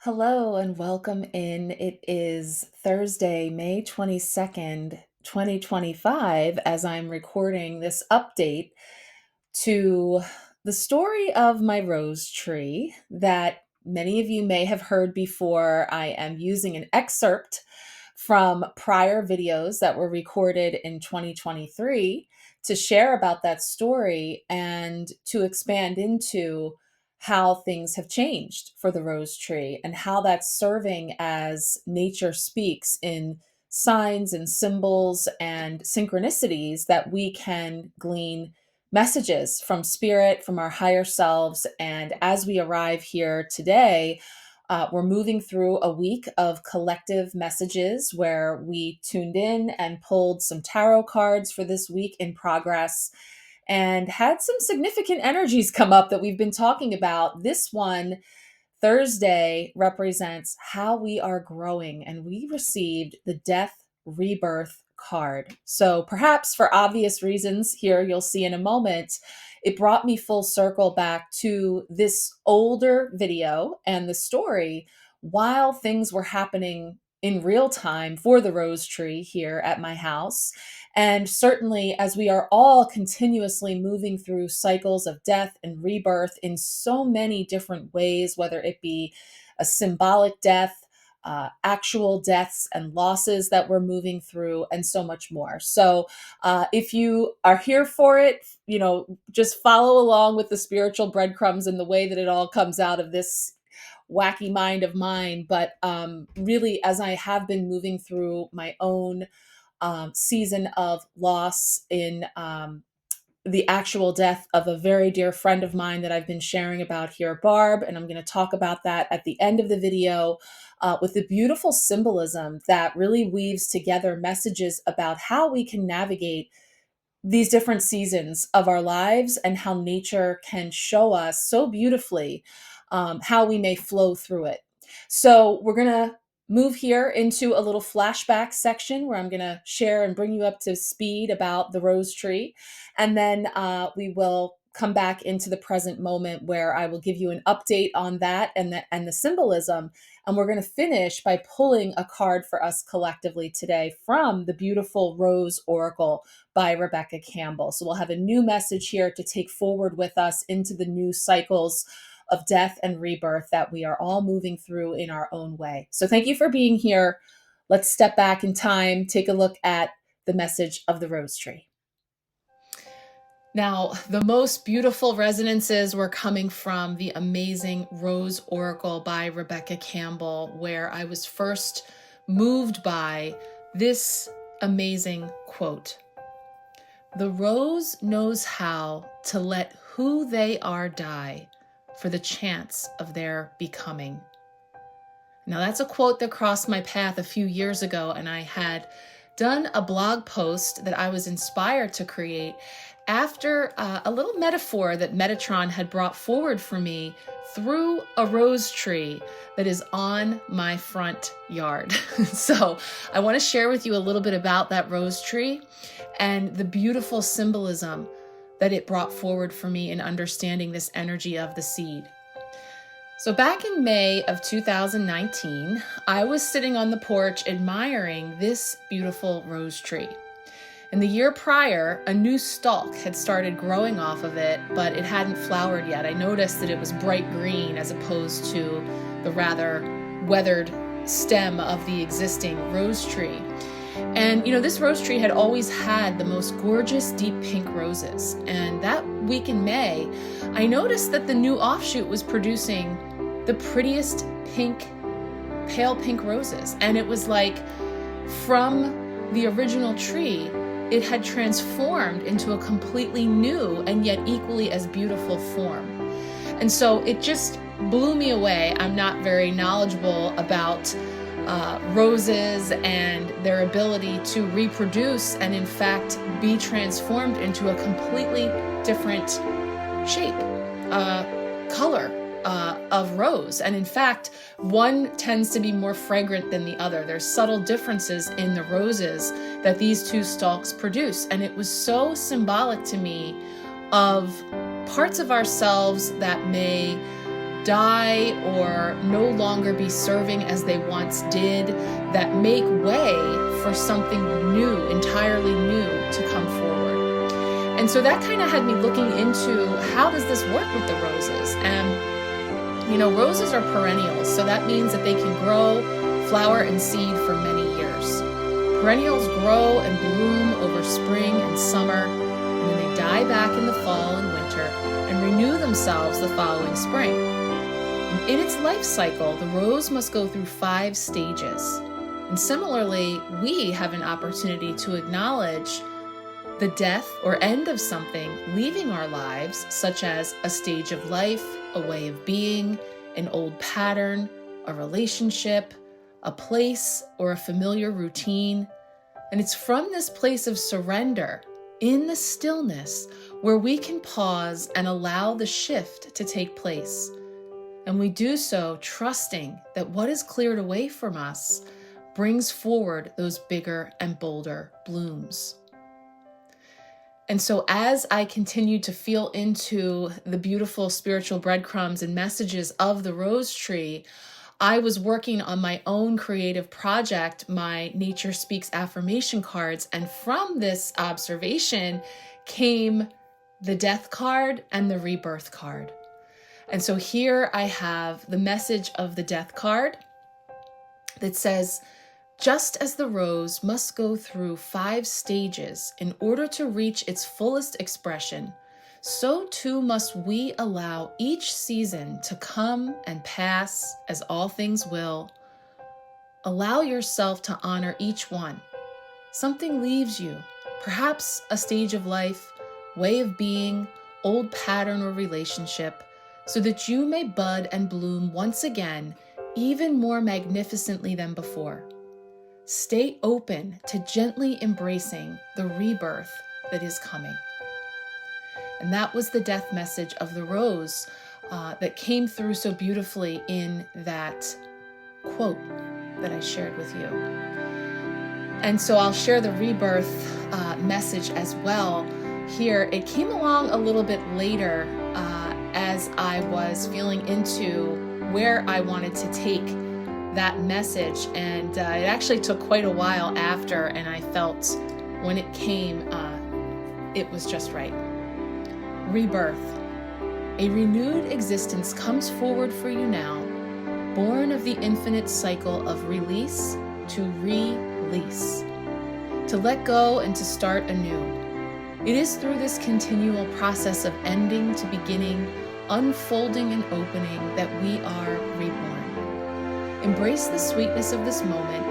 Hello and welcome in. It is Thursday, May 22nd, 2025, as I'm recording this update to the story of my rose tree that many of you may have heard before. I am using an excerpt from prior videos that were recorded in 2023 to share about that story and to expand into how things have changed for the rose tree and how that's serving as nature speaks in signs and symbols and synchronicities that we can glean messages from spirit, from our higher selves. And as we arrive here today, we're moving through a week of collective messages where we tuned in and pulled some tarot cards for this week in progress and had some significant energies come up that we've been talking about. This one, Thursday, represents how we are growing, and we received the Death Rebirth card. So, perhaps for obvious reasons, here you'll see in a moment, it brought me full circle back to this older video and the story while things were happening in real time for the rose tree here at my house. And certainly, as we are all continuously moving through cycles of death and rebirth in so many different ways, whether it be a symbolic death, actual deaths and losses that we're moving through, and so much more. So, if you are here for it, just follow along with the spiritual breadcrumbs and the way that it all comes out of this wacky mind of mine. But really, as I have been moving through my own season of loss in the actual death of a very dear friend of mine that I've been sharing about here, Barb. And I'm going to talk about that at the end of the video with the beautiful symbolism that really weaves together messages about how we can navigate these different seasons of our lives and how nature can show us so beautifully how we may flow through it. So we're going to move here into a little flashback section where I'm going to share and bring you up to speed about the rose tree. And then we will come back into the present moment where I will give you an update on that and the symbolism. And we're going to finish by pulling a card for us collectively today from the beautiful Rose Oracle by Rebecca Campbell. So we'll have a new message here to take forward with us into the new cycles of death and rebirth that we are all moving through in our own way. So thank you for being here. Let's step back in time, take a look at the message of the rose tree. Now, the most beautiful resonances were coming from the amazing Rose Oracle by Rebecca Campbell, where I was first moved by this amazing quote. "The rose knows how to let who they are die for the chance of their becoming." Now, that's a quote that crossed my path a few years ago, and I had done a blog post that I was inspired to create after a little metaphor that Metatron had brought forward for me through a rose tree that is on my front yard. So I want to share with you a little bit about that rose tree and the beautiful symbolism that it brought forward for me in understanding this energy of the seed. So back in May of 2019, I was sitting on the porch admiring this beautiful rose tree. And the year prior, a new stalk had started growing off of it, but it hadn't flowered yet. I noticed that it was bright green as opposed to the rather weathered stem of the existing rose tree. And, this rose tree had always had the most gorgeous deep pink roses. And that week in May, I noticed that the new offshoot was producing the prettiest pale pink roses. And it was like from the original tree, it had transformed into a completely new and yet equally as beautiful form. And so it just blew me away. I'm not very knowledgeable about roses and their ability to reproduce and in fact be transformed into a completely different shape, color of rose. And in fact, one tends to be more fragrant than the other. There's subtle differences in the roses that these two stalks produce. And it was so symbolic to me of parts of ourselves that may die or no longer be serving as they once did, that make way for something new, entirely new, to come forward. And so that kind of had me looking into, how does this work with the roses? And, you know, roses are perennials, so that means that they can grow, flower, and seed for many years. Perennials grow and bloom over spring and summer, and then they die back in the fall and winter and renew themselves the following spring. In its life cycle, the rose must go through 5 stages. And similarly, we have an opportunity to acknowledge the death or end of something leaving our lives, such as a stage of life, a way of being, an old pattern, a relationship, a place, or a familiar routine. And it's from this place of surrender, in the stillness, where we can pause and allow the shift to take place. And we do so trusting that what is cleared away from us brings forward those bigger and bolder blooms. And so as I continued to feel into the beautiful spiritual breadcrumbs and messages of the rose tree, I was working on my own creative project, my Nature Speaks affirmation cards. And from this observation came the death card and the rebirth card. And so here I have the message of the death card that says, just as the rose must go through 5 stages in order to reach its fullest expression, so too must we allow each season to come and pass as all things will. Allow yourself to honor each one. Something leaves you, perhaps a stage of life, way of being, old pattern or relationship, so that you may bud and bloom once again, even more magnificently than before. Stay open to gently embracing the rebirth that is coming. And that was the death message of the rose that came through so beautifully in that quote that I shared with you. And so I'll share the rebirth message as well here. It came along a little bit later as I was feeling into where I wanted to take that message. And it actually took quite a while after, and I felt when it came, it was just right. Rebirth. A renewed existence comes forward for you now, born of the infinite cycle of release to release, to let go and to start anew. It is through this continual process of ending to beginning, unfolding and opening, that we are reborn. Embrace the sweetness of this moment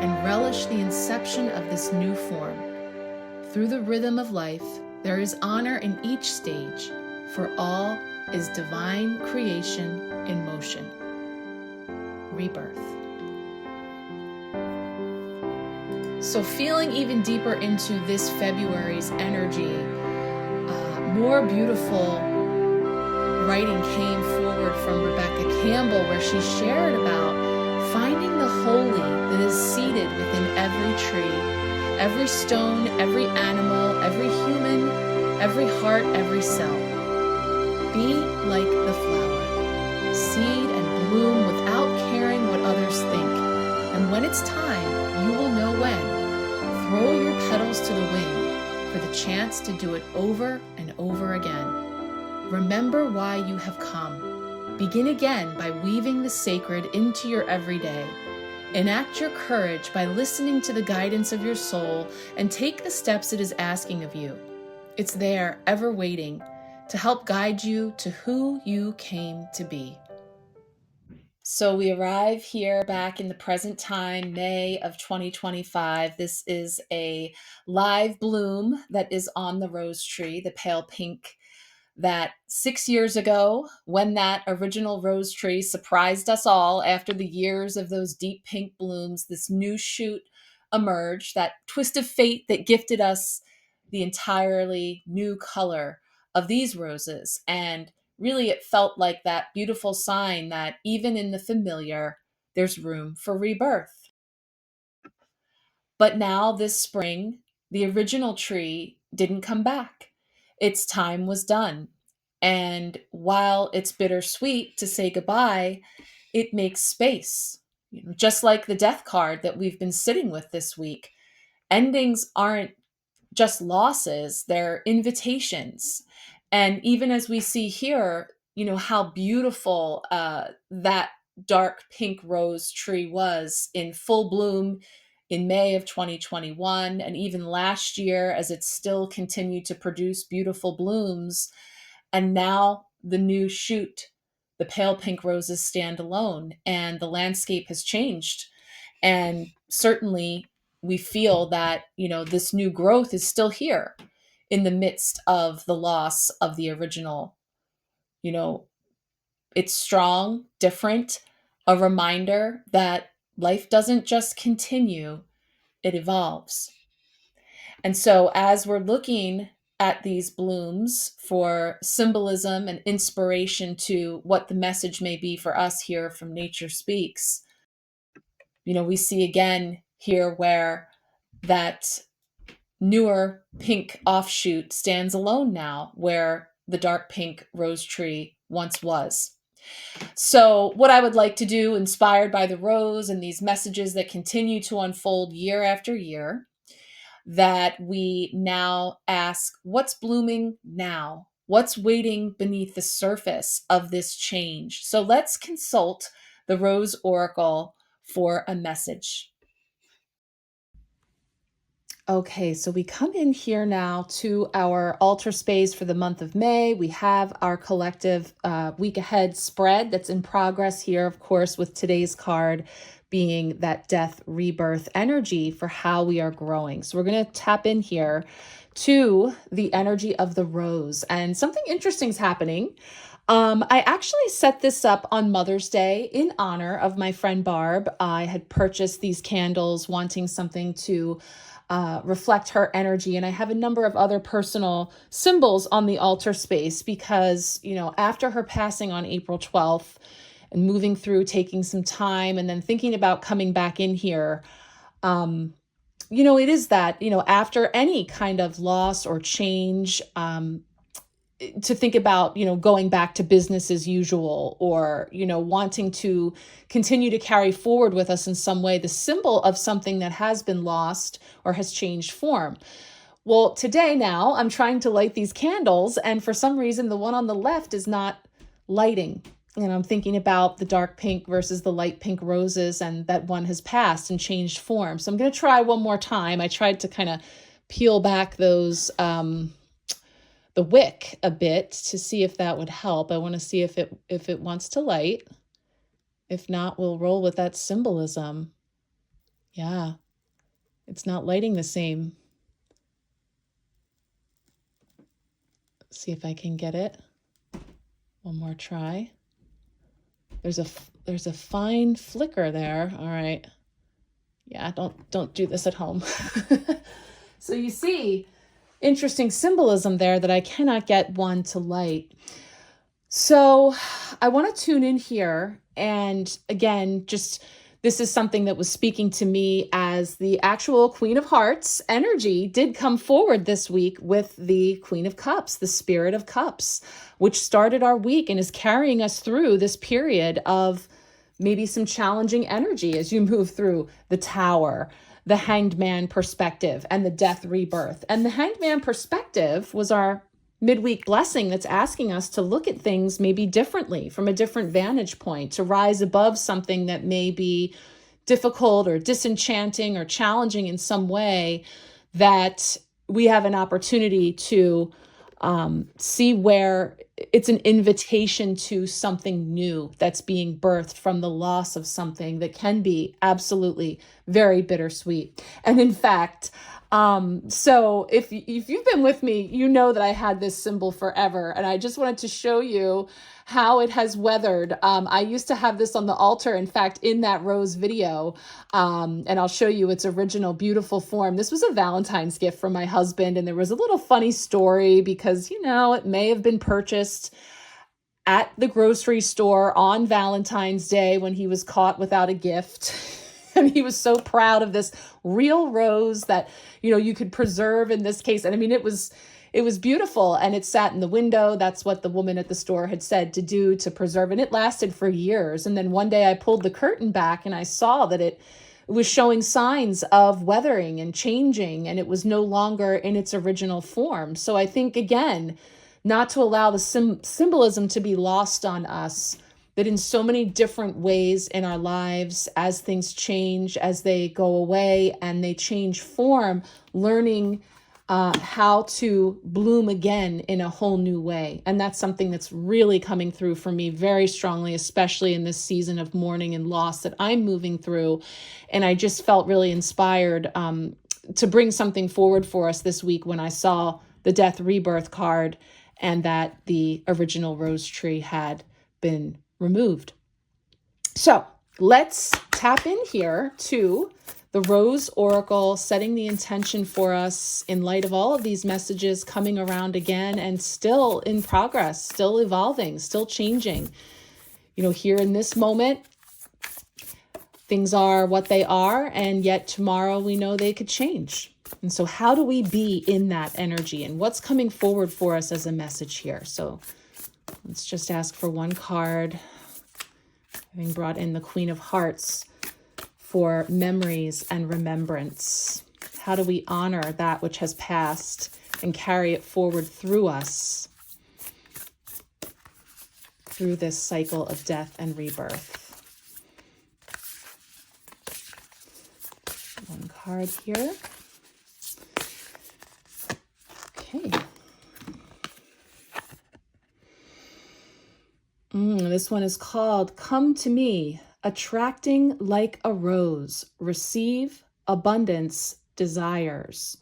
and relish the inception of this new form. Through the rhythm of life, there is honor in each stage, for all is divine creation in motion. Rebirth. So feeling even deeper into this February's energy, more beautiful writing came forward from Rebecca Campbell, where she shared about finding the holy that is seated within every tree, every stone, every animal, every human, every heart, every cell. Be like the flower, seed and bloom without caring what others think. And when it's time, you will know when. Throw your petals to the wind for the chance to do it over and over again. Remember why you have come. Begin again by weaving the sacred into your everyday. Enact your courage by listening to the guidance of your soul and take the steps it is asking of you. It's there, ever waiting, to help guide you to who you came to be. So we arrive here back in the present time, May of 2025. This is a live bloom that is on the rose tree, the pale pink, that 6 years ago, when that original rose tree surprised us all after the years of those deep pink blooms, this new shoot emerged, that twist of fate that gifted us the entirely new color of these roses. And really, it felt like that beautiful sign that even in the familiar, there's room for rebirth. But now, this spring, the original tree didn't come back. Its time was done. And while it's bittersweet to say goodbye, it makes space. Just like the death card that we've been sitting with this week, endings aren't just losses, they're invitations. And even as we see here, how beautiful that dark pink rose tree was in full bloom in May of 2021, and even last year as it still continued to produce beautiful blooms. And now the new shoot, the pale pink roses stand alone, and the landscape has changed. And certainly we feel that, this new growth is still here in the midst of the loss of the original. You know, it's strong, different, a reminder that life doesn't just continue, it evolves. And so, as we're looking at these blooms for symbolism and inspiration to what the message may be for us here from Nature Speaks, we see again here where that newer pink offshoot stands alone now, where the dark pink rose tree once was. So, what I would like to do, inspired by the rose and these messages that continue to unfold year after year, that we now ask, what's blooming now? What's waiting beneath the surface of this change? So let's consult the Rose Oracle for a message. Okay, so we come in here now to our altar space for the month of May. We have our collective week ahead spread that's in progress here, of course, with today's card being that death rebirth energy for how we are growing. So we're going to tap in here to the energy of the rose, and something interesting is happening. I actually set this up on Mother's Day in honor of my friend Barb. I had purchased these candles wanting something to reflect her energy. And I have a number of other personal symbols on the altar space because, after her passing on April 12th and moving through, taking some time and then thinking about coming back in here, it is that, after any kind of loss or change, to think about, going back to business as usual, or, wanting to continue to carry forward with us in some way, the symbol of something that has been lost or has changed form. Well, today now I'm trying to light these candles, and for some reason, the one on the left is not lighting. And I'm thinking about the dark pink versus the light pink roses, and that one has passed and changed form. So I'm going to try one more time. I tried to kind of peel back those, the wick a bit to see if that would help. I want to see if it wants to light. If not, we'll roll with that symbolism. Yeah, it's not lighting the same. Let's see if I can get it. One more try. There's a fine flicker there. All right. Yeah, don't do this at home. So you see, interesting symbolism there that I cannot get one to light. So I want to tune in here. And again, this is something that was speaking to me as the actual Queen of Hearts energy did come forward this week with the Queen of Cups, the Spirit of Cups, which started our week and is carrying us through this period of maybe some challenging energy as you move through the Tower, the Hanged Man perspective, and the death rebirth. And the Hanged Man perspective was our midweek blessing that's asking us to look at things maybe differently, from a different vantage point, to rise above something that may be difficult or disenchanting or challenging in some way, that we have an opportunity to see where it's an invitation to something new that's being birthed from the loss of something that can be absolutely very bittersweet. And in fact, so if you've been with me, you know that I had this symbol forever, and I just wanted to show you how it has weathered. I used to have this on the altar, in fact, in that rose video, and I'll show you its original beautiful form. This was a Valentine's gift from my husband, and there was a little funny story because, it may have been purchased at the grocery store on Valentine's Day when he was caught without a gift. And he was so proud of this real rose that, you could preserve in this case. And I mean, it was it was beautiful, and it sat in the window. That's what the woman at the store had said to do to preserve it. And it lasted for years. And then one day I pulled the curtain back and I saw that it was showing signs of weathering and changing, and it was no longer in its original form. So I think, again, not to allow the symbolism to be lost on us, that in so many different ways in our lives, as things change, as they go away and they change form, learning how to bloom again in a whole new way. And that's something that's really coming through for me very strongly, especially in this season of mourning and loss that I'm moving through. And I just felt really inspired to bring something forward for us this week when I saw the Death Rebirth card and that the original rose tree had been removed. So let's tap in here to the Rose Oracle, setting the intention for us in light of all of these messages coming around again and still in progress, still evolving, still changing. You know, here in this moment, things are what they are, and yet tomorrow we know they could change. And so how do we be in that energy, and what's coming forward for us as a message here? So let's just ask for one card, having brought in the Queen of Hearts, for memories and remembrance. How do we honor that which has passed and carry it forward through us, through this cycle of death and rebirth? One card here. Okay. This one is called Come to Me, Attracting Like a Rose, Receive Abundance Desires.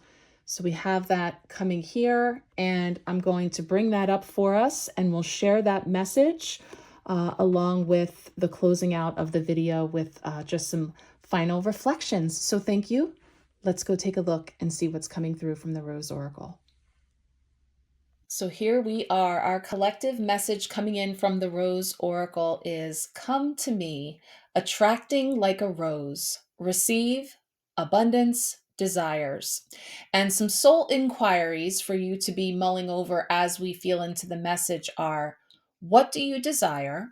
So we have that coming here, and I'm going to bring that up for us, and we'll share that message along with the closing out of the video with just some final reflections. So thank you. Let's go take a look and see what's coming through from the Rose Oracle. So here we are. Our collective message coming in from the Rose Oracle is, come to me, attracting like a rose, receive abundance desires. And some soul inquiries for you to be mulling over as we feel into the message are, what do you desire?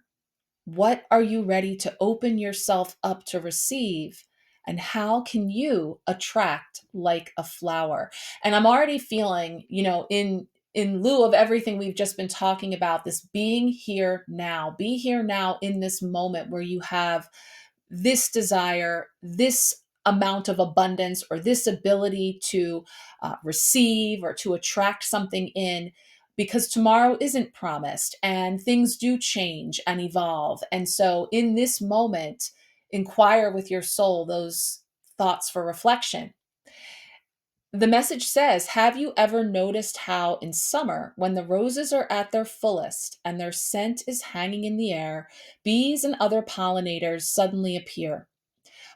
What are you ready to open yourself up to receive? And how can you attract like a flower? And I'm already feeling, you know, in lieu of everything we've just been talking about, this being here now, be here now in this moment where you have this desire, this amount of abundance, or this ability to receive or to attract something in, because tomorrow isn't promised and things do change and evolve. And so in this moment, inquire with your soul those thoughts for reflection. The message says, have you ever noticed how in summer, when the roses are at their fullest and their scent is hanging in the air, bees and other pollinators suddenly appear?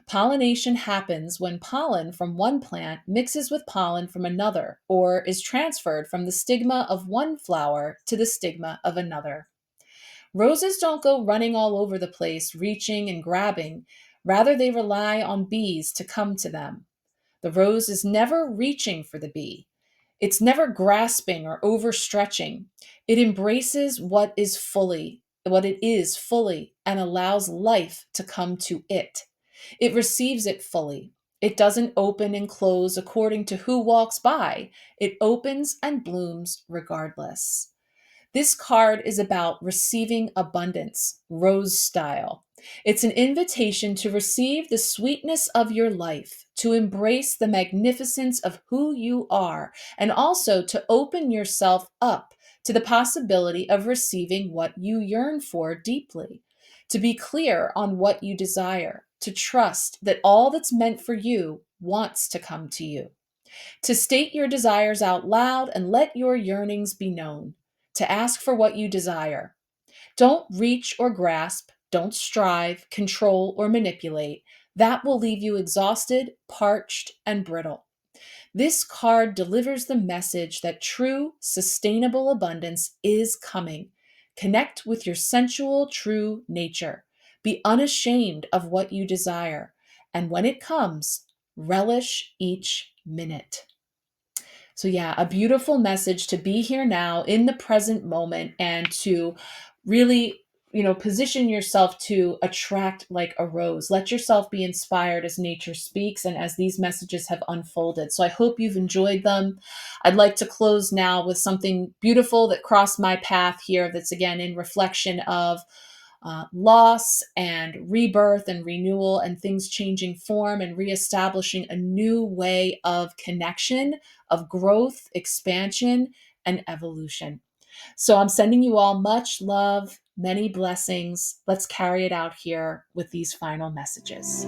Pollination happens when pollen from one plant mixes with pollen from another, or is transferred from the stigma of one flower to the stigma of another. Roses don't go running all over the place, reaching and grabbing. Rather, they rely on bees to come to them. The rose is never reaching for the bee. It's never grasping or overstretching. It embraces what it is fully, and allows life to come to it. It receives it fully. It doesn't open and close according to who walks by. It opens and blooms regardless. This card is about receiving abundance, rose style. It's an invitation to receive the sweetness of your life, to embrace the magnificence of who you are, and also to open yourself up to the possibility of receiving what you yearn for deeply, to be clear on what you desire, to trust that all that's meant for you wants to come to you, to state your desires out loud and let your yearnings be known, to ask for what you desire. Don't reach or grasp, don't strive, control, or manipulate. That will leave you exhausted, parched, and brittle. This card delivers the message that true, sustainable abundance is coming. Connect with your sensual, true nature. Be unashamed of what you desire. And when it comes, relish each minute. So, yeah, a beautiful message to be here now in the present moment and to really, position yourself to attract like a rose. Let yourself be inspired as nature speaks and as these messages have unfolded. So, I hope you've enjoyed them. I'd like to close now with something beautiful that crossed my path here, that's again in reflection of loss and rebirth and renewal and things changing form and reestablishing a new way of connection, of growth, expansion, and evolution. So I'm sending you all much love, many blessings. Let's carry it out here with these final messages.